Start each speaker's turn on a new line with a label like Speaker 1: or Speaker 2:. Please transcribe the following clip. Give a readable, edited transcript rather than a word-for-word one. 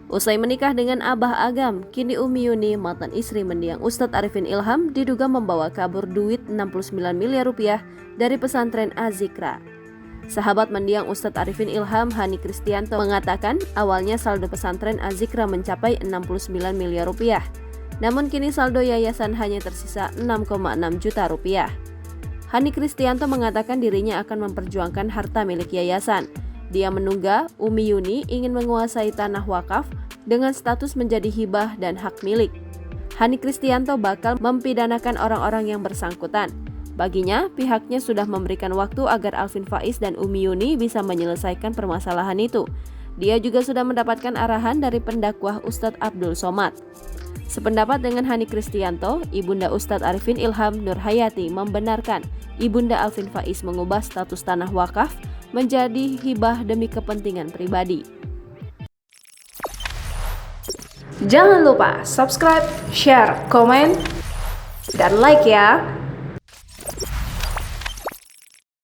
Speaker 1: Usai menikah dengan Abah Agam, kini Umi Yuni, mantan istri mendiang Ustadz Arifin Ilham, diduga membawa kabur duit 69 miliar rupiah dari pesantren Az-Zikra. Sahabat mendiang Ustadz Arifin Ilham, Hani Kristianto, mengatakan awalnya saldo pesantren Az-Zikra mencapai 69 miliar rupiah. Namun kini saldo yayasan hanya tersisa 6,6 juta rupiah. Hani Kristianto mengatakan dirinya akan memperjuangkan harta milik yayasan. Dia menduga Umi Yuni ingin menguasai tanah wakaf dengan status menjadi hibah dan hak milik. Hani Kristianto bakal mempidanakan orang-orang yang bersangkutan. Baginya, pihaknya sudah memberikan waktu agar Alvin Faiz dan Umi Yuni bisa menyelesaikan permasalahan itu. Dia juga sudah mendapatkan arahan dari pendakwah Ustadz Abdul Somad. Sependapat dengan Hani Kristianto, Ibunda Ustadz Arifin Ilham Nur Hayati membenarkan Ibunda Alvin Faiz mengubah status tanah wakaf menjadi hibah demi kepentingan pribadi.
Speaker 2: Jangan lupa subscribe, share, komen, dan like ya!